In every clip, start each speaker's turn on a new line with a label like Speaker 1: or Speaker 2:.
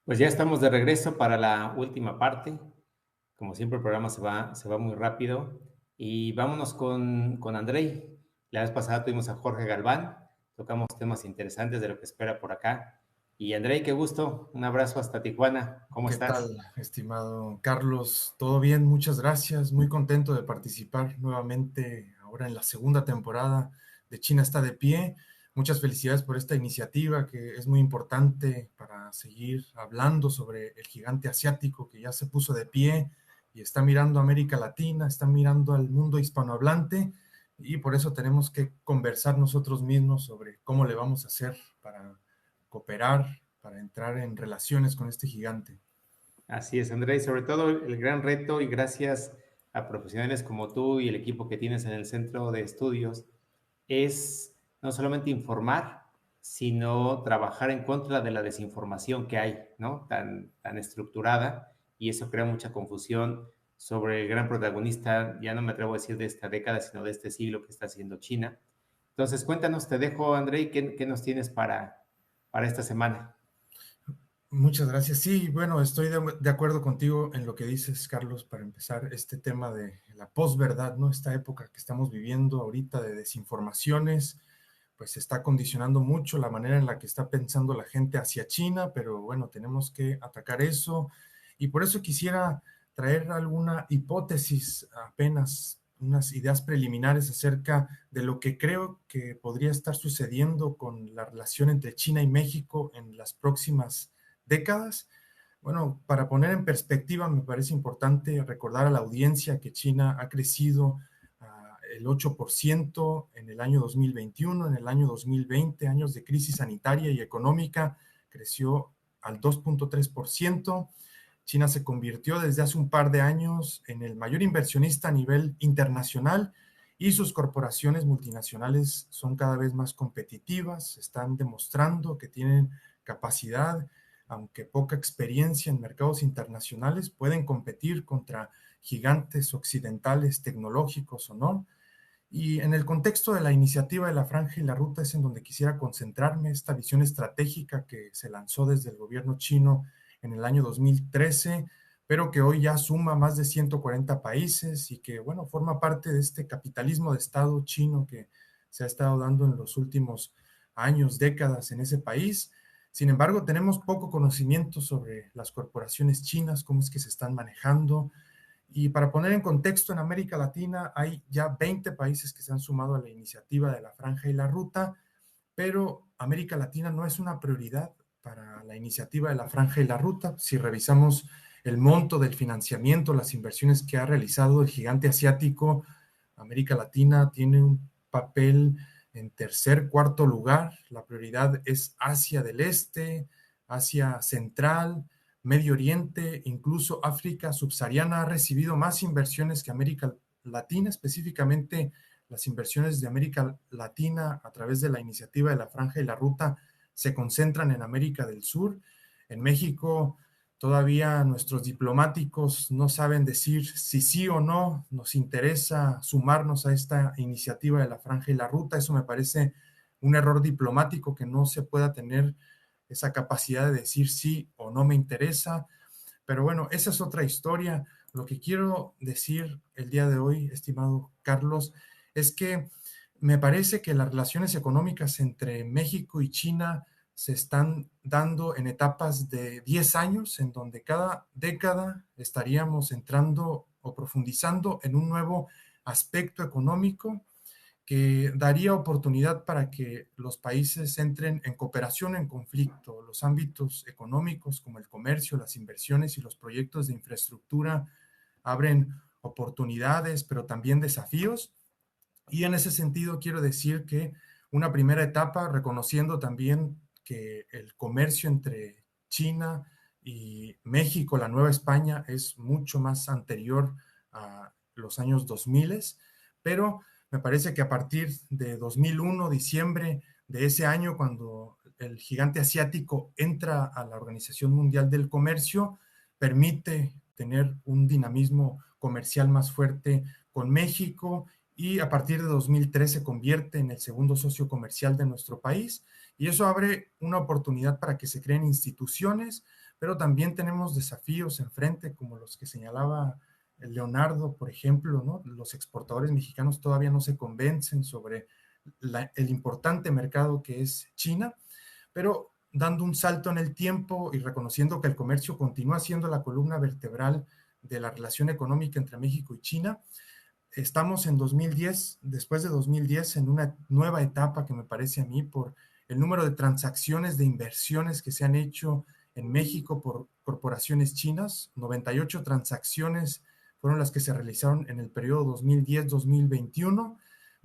Speaker 1: Pues ya estamos de regreso para la última parte. Como siempre, el programa se va muy rápido. Y vámonos con Andrei. La vez pasada tuvimos a Jorge Galván, tocamos temas interesantes de lo que espera por acá. Y Andrei, qué gusto. Un abrazo hasta Tijuana. ¿Cómo
Speaker 2: ¿Qué
Speaker 1: estás?
Speaker 2: tal, estimado Carlos? ¿Todo bien? Muchas gracias. Muy contento de participar nuevamente ahora en la segunda temporada de China está de pie. Muchas felicidades por esta iniciativa que es muy importante para seguir hablando sobre el gigante asiático que ya se puso de pie y está mirando a América Latina, está mirando al mundo hispanohablante y por eso tenemos que conversar nosotros mismos sobre cómo le vamos a hacer para cooperar, para entrar en relaciones con este gigante.
Speaker 1: Así es, Andrei. Sobre todo el gran reto y gracias a profesionales como tú y el equipo que tienes en el centro de estudios es no solamente informar, sino trabajar en contra de la desinformación que hay, ¿no? Tan estructurada, y eso crea mucha confusión sobre el gran protagonista, ya no me atrevo a decir de esta década, sino de este siglo que está haciendo China. Entonces, cuéntanos, te dejo, Andrei, ¿qué nos tienes para esta semana?
Speaker 2: Muchas gracias. Sí, bueno, estoy de acuerdo contigo en lo que dices, Carlos, para empezar este tema de la posverdad, ¿no? Esta época que estamos viviendo ahorita de desinformaciones, pues está condicionando mucho la manera en la que está pensando la gente hacia China, pero bueno, tenemos que atacar eso. Y por eso quisiera traer alguna hipótesis, apenas unas ideas preliminares acerca de lo que creo que podría estar sucediendo con la relación entre China y México en las próximas décadas. Bueno, para poner en perspectiva, me parece importante recordar a la audiencia que China ha crecido el 8% en el año 2021, en el año 2020, años de crisis sanitaria y económica, creció al 2.3%. China se convirtió desde hace un par de años en el mayor inversionista a nivel internacional y sus corporaciones multinacionales son cada vez más competitivas, están demostrando que tienen capacidad, aunque poca experiencia en mercados internacionales, pueden competir contra gigantes occidentales tecnológicos o no. Y en el contexto de la iniciativa de la Franja y la Ruta es en donde quisiera concentrarme, esta visión estratégica que se lanzó desde el gobierno chino en el año 2013, pero que hoy ya suma más de 140 países y que, bueno, forma parte de este capitalismo de Estado chino que se ha estado dando en los últimos años, décadas en ese país. Sin embargo, tenemos poco conocimiento sobre las corporaciones chinas, cómo es que se están manejando, y para poner en contexto, en América Latina hay ya 20 países que se han sumado a la iniciativa de la Franja y la Ruta, pero América Latina no es una prioridad para la iniciativa de la Franja y la Ruta. Si revisamos el monto del financiamiento, las inversiones que ha realizado el gigante asiático, América Latina tiene un papel en tercer, cuarto lugar. La prioridad es Asia del Este, Asia Central, Medio Oriente, incluso África subsahariana ha recibido más inversiones que América Latina, específicamente las inversiones de América Latina a través de la iniciativa de la Franja y la Ruta se concentran en América del Sur. En México todavía nuestros diplomáticos no saben decir si sí o no nos interesa sumarnos a esta iniciativa de la Franja y la Ruta. Eso me parece un error diplomático, que no se pueda tener esa capacidad de decir sí o no me interesa. Pero bueno, esa es otra historia. Lo que quiero decir el día de hoy, estimado Carlos, es que me parece que las relaciones económicas entre México y China se están dando en etapas de 10 años, en donde cada década estaríamos entrando o profundizando en un nuevo aspecto económico que daría oportunidad para que los países entren en cooperación, en conflicto. Los ámbitos económicos como el comercio, las inversiones y los proyectos de infraestructura abren oportunidades, pero también desafíos. Y en ese sentido quiero decir que una primera etapa, reconociendo también que el comercio entre China y México, la Nueva España, es mucho más anterior a los años 2000, pero me parece que a partir de 2001, diciembre de ese año, cuando el gigante asiático entra a la Organización Mundial del Comercio, permite tener un dinamismo comercial más fuerte con México y a partir de 2003 se convierte en el segundo socio comercial de nuestro país y eso abre una oportunidad para que se creen instituciones, pero también tenemos desafíos enfrente, como los que señalaba Leonardo, por ejemplo, ¿no? Los exportadores mexicanos todavía no se convencen sobre el importante mercado que es China, pero dando un salto en el tiempo y reconociendo que el comercio continúa siendo la columna vertebral de la relación económica entre México y China, estamos en 2010, después de 2010, en una nueva etapa que me parece a mí por el número de transacciones de inversiones que se han hecho en México por corporaciones chinas. 98 transacciones fueron las que se realizaron en el periodo 2010-2021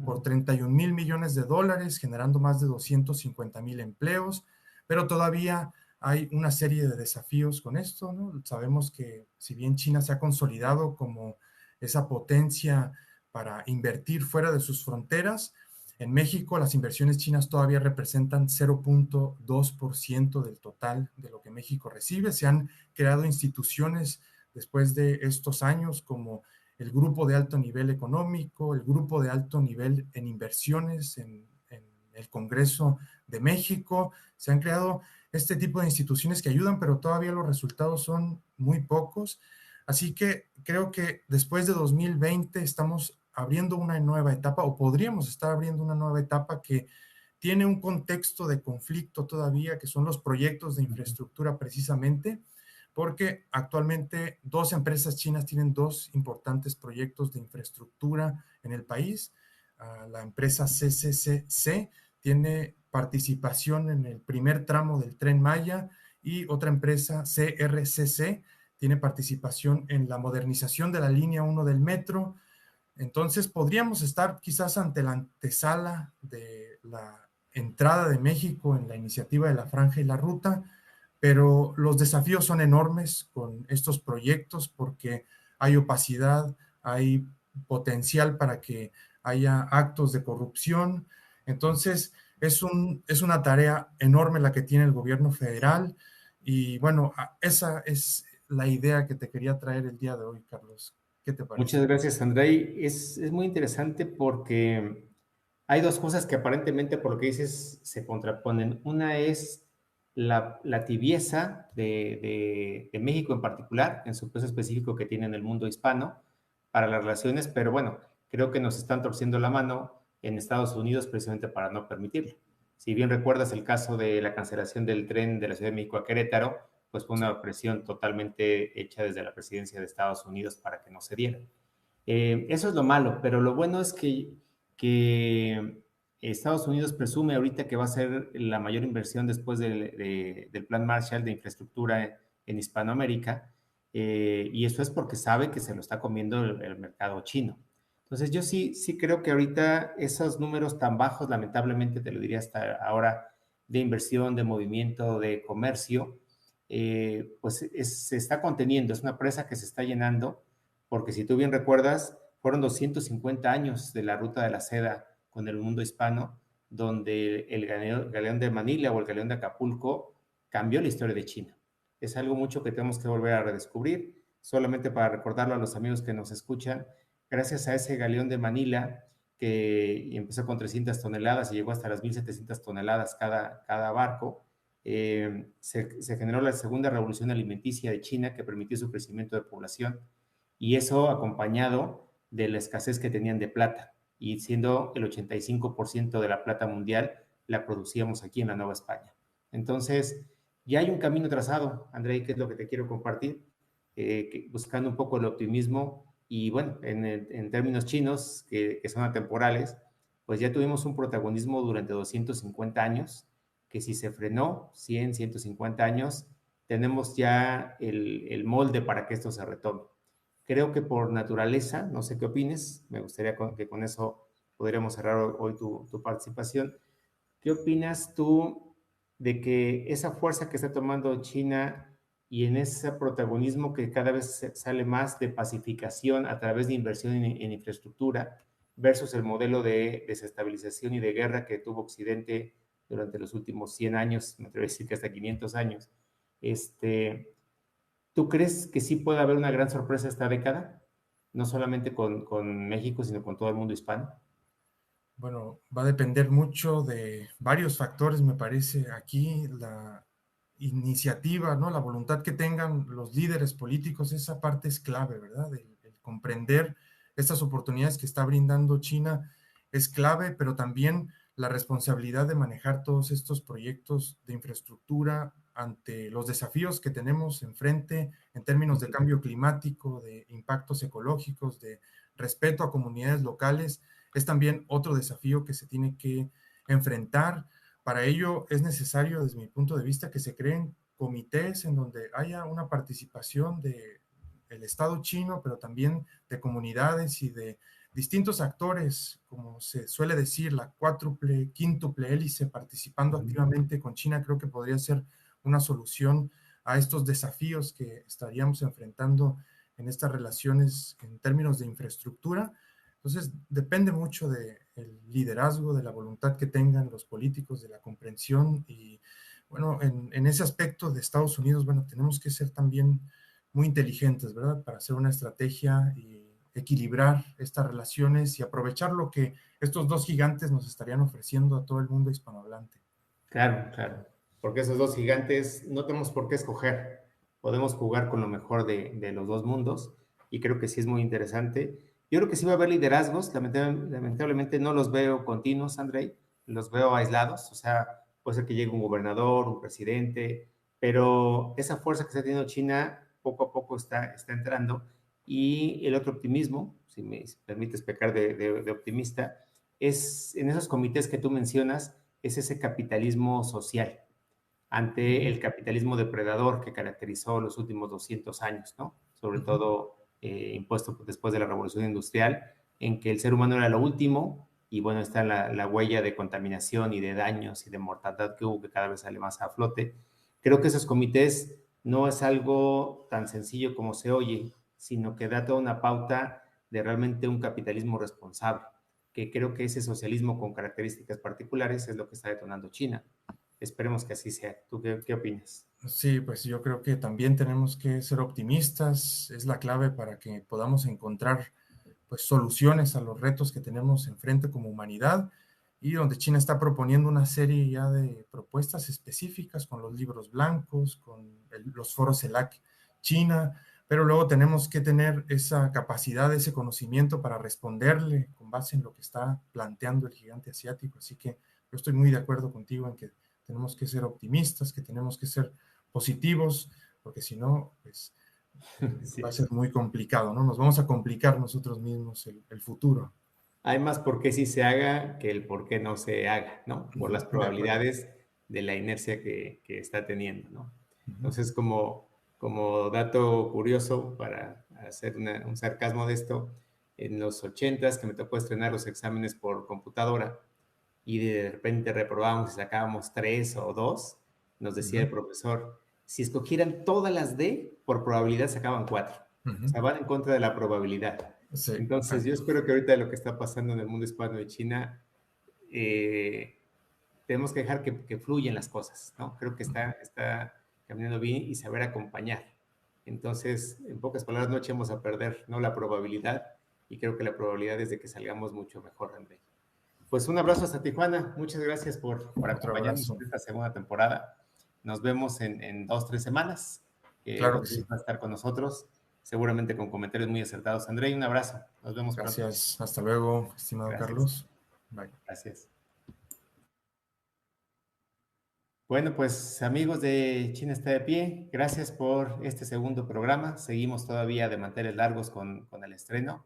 Speaker 2: por 31,000 millones de dólares, generando más de 250,000 empleos, pero todavía hay una serie de desafíos con esto, ¿no? Sabemos que si bien China se ha consolidado como esa potencia para invertir fuera de sus fronteras, en México las inversiones chinas todavía representan 0,2% del total de lo que México recibe. Se han creado instituciones después de estos años como el Grupo de Alto Nivel Económico, el Grupo de Alto Nivel en Inversiones en el Congreso de México. Se han creado este tipo de instituciones que ayudan, pero todavía los resultados son muy pocos. Así que creo que después de 2020 estamos abriendo una nueva etapa, o podríamos estar abriendo una nueva etapa que tiene un contexto de conflicto todavía, que son los proyectos de infraestructura precisamente, porque actualmente 2 empresas chinas tienen 2 importantes proyectos de infraestructura en el país. La empresa CCCC tiene participación en el primer tramo del Tren Maya y otra empresa, CRCC, tiene participación en la modernización de la línea 1 del metro. Entonces podríamos estar quizás ante la antesala de la entrada de México en la iniciativa de la Franja y la Ruta, pero los desafíos son enormes con estos proyectos porque hay opacidad, hay potencial para que haya actos de corrupción. Entonces es una tarea enorme la que tiene el gobierno federal y bueno, esa es la idea que te quería traer el día de hoy, Carlos. ¿Qué te parece?
Speaker 1: Muchas gracias, Andrei. Es muy interesante porque hay dos cosas que aparentemente, por lo que dices, se contraponen. Una es la tibieza de México en particular, en su peso específico que tiene en el mundo hispano para las relaciones, pero bueno, creo que nos están torciendo la mano en Estados Unidos precisamente para no permitirlo. Si bien recuerdas el caso de la cancelación del tren de la Ciudad de México a Querétaro, pues fue una presión totalmente hecha desde la presidencia de Estados Unidos para que no se diera. Eso es lo malo, pero lo bueno es que Estados Unidos presume ahorita que va a ser la mayor inversión después del Plan Marshall de infraestructura en Hispanoamérica, y eso es porque sabe que se lo está comiendo el mercado chino. Entonces yo sí creo que ahorita esos números tan bajos, lamentablemente te lo diría hasta ahora, de inversión, de movimiento, de comercio, pues se está conteniendo, es una presa que se está llenando, porque si tú bien recuerdas, fueron 250 años de la ruta de la seda con el mundo hispano, donde el galeón de Manila o el galeón de Acapulco cambió la historia de China. Es algo mucho que tenemos que volver a redescubrir, solamente para recordarlo a los amigos que nos escuchan, gracias a ese galeón de Manila que empezó con 300 toneladas y llegó hasta las 1,700 toneladas cada barco, se generó la segunda revolución alimenticia de China que permitió su crecimiento de población, y eso acompañado de la escasez que tenían de plata, y siendo el 85% de la plata mundial la producíamos aquí en la Nueva España. Entonces, ya hay un camino trazado, Andrei, que es lo que te quiero compartir, buscando un poco el optimismo y bueno, en términos chinos, que son atemporales, pues ya tuvimos un protagonismo durante 250 años, que si se frenó 100, 150 años, tenemos ya el molde para que esto se retome. Creo que por naturaleza, no sé qué opines, me gustaría que con eso podríamos cerrar hoy tu participación. ¿Qué opinas tú de que esa fuerza que está tomando China y en ese protagonismo que cada vez sale más de pacificación a través de inversión en infraestructura versus el modelo de desestabilización y de guerra que tuvo Occidente durante los últimos 100 años, me atrevo a decir que hasta 500 años? ¿Tú crees que sí puede haber una gran sorpresa esta década? No solamente con México, sino con todo el mundo hispano.
Speaker 2: Bueno, va a depender mucho de varios factores, me parece. Aquí la iniciativa, ¿no? La voluntad que tengan los líderes políticos, esa parte es clave, ¿verdad? El comprender estas oportunidades que está brindando China es clave, pero también la responsabilidad de manejar todos estos proyectos de infraestructura ante los desafíos que tenemos enfrente en términos de cambio climático, de impactos ecológicos, de respeto a comunidades locales, es también otro desafío que se tiene que enfrentar. Para ello es necesario, desde mi punto de vista, que se creen comités en donde haya una participación del Estado chino, pero también de comunidades y de distintos actores, como se suele decir, la cuádruple, quíntuple hélice participando activamente con China, creo que podría ser una solución a estos desafíos que estaríamos enfrentando en estas relaciones en términos de infraestructura. Entonces, depende mucho del liderazgo, de la voluntad que tengan los políticos, de la comprensión y, bueno, en ese aspecto de Estados Unidos, bueno, tenemos que ser también muy inteligentes, ¿verdad? Para hacer una estrategia y equilibrar estas relaciones y aprovechar lo que estos dos gigantes nos estarían ofreciendo a todo el mundo hispanohablante.
Speaker 1: Claro, claro. Porque esos dos gigantes no tenemos por qué escoger. Podemos jugar con lo mejor de los dos mundos y creo que sí es muy interesante. Yo creo que sí va a haber liderazgos. Lamentablemente no los veo continuos, Andrei. Los veo aislados. O sea, puede ser que llegue un gobernador, un presidente, pero esa fuerza que está teniendo China poco a poco está entrando. Y el otro optimismo, si me permites pecar de optimista, es en esos comités que tú mencionas, es ese capitalismo social ante el capitalismo depredador que caracterizó los últimos 200 años, ¿no? Sobre todo impuesto después de la Revolución Industrial, en que el ser humano era lo último y bueno, está la huella de contaminación y de daños y de mortandad que hubo que cada vez sale más a flote. Creo que esos comités no es algo tan sencillo como se oye, sino que da toda una pauta de realmente un capitalismo responsable, que creo que ese socialismo con características particulares es lo que está detonando China. Esperemos que así sea. ¿Tú qué opinas?
Speaker 2: Sí, pues yo creo que también tenemos que ser optimistas, es la clave para que podamos encontrar pues soluciones a los retos que tenemos enfrente como humanidad y donde China está proponiendo una serie ya de propuestas específicas con los libros blancos, con los foros CELAC China, pero luego tenemos que tener esa capacidad, ese conocimiento para responderle con base en lo que está planteando el gigante asiático. Así que yo estoy muy de acuerdo contigo en que tenemos que ser optimistas, que tenemos que ser positivos, porque si no, pues
Speaker 1: Sí.
Speaker 2: va a ser muy complicado, ¿no? Nos vamos a complicar nosotros mismos el futuro.
Speaker 1: Hay más por qué sí se haga que el por qué no se haga, ¿no? Por las
Speaker 2: De acuerdo.
Speaker 1: probabilidades de la inercia que está teniendo, ¿no?
Speaker 2: Ujú.
Speaker 1: Entonces, como dato curioso para hacer un sarcasmo de esto, en los 80s que me tocó estrenar los exámenes por computadora y de repente reprobábamos y sacábamos 3 o 2, nos decía
Speaker 2: Ujú.
Speaker 1: el profesor, si escogieran todas las D, por probabilidad sacaban 4. O
Speaker 2: Ujú.
Speaker 1: sea, van en contra de la probabilidad.
Speaker 2: Sí,
Speaker 1: Entonces, yo
Speaker 2: exacto.
Speaker 1: espero que ahorita lo que está pasando en el mundo hispano de China, tenemos que dejar que fluyan las cosas, ¿no? Creo que está caminando bien y saber acompañar. Entonces, en pocas palabras, no echemos a perder, ¿no? La probabilidad, y creo que la probabilidad es de que salgamos mucho mejor, André. Pues un abrazo hasta Tijuana. Muchas gracias por
Speaker 2: Otro
Speaker 1: acompañarnos
Speaker 2: abrazo.
Speaker 1: en esta segunda temporada. Nos vemos en 2, 3 semanas.
Speaker 2: Claro que
Speaker 1: Otra vez
Speaker 2: sí.
Speaker 1: va a estar con nosotros, seguramente con comentarios muy acertados. André, un abrazo. Nos vemos pronto.
Speaker 2: Gracias. Hasta luego, estimado
Speaker 1: Gracias.
Speaker 2: Carlos. Bye.
Speaker 1: Gracias. Bueno, pues amigos de China está de pie, gracias por este segundo programa. Seguimos todavía de manteles largos con el estreno.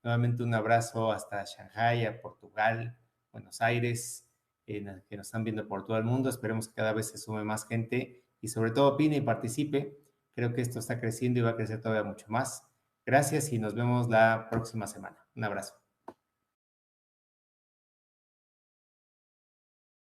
Speaker 1: Nuevamente un abrazo hasta Shanghai, a Portugal, Buenos Aires, que nos están viendo por todo el mundo. Esperemos que cada vez se sume más gente y sobre todo opine y participe. Creo que esto está creciendo y va a crecer todavía mucho más. Gracias y nos vemos la próxima semana. Un abrazo.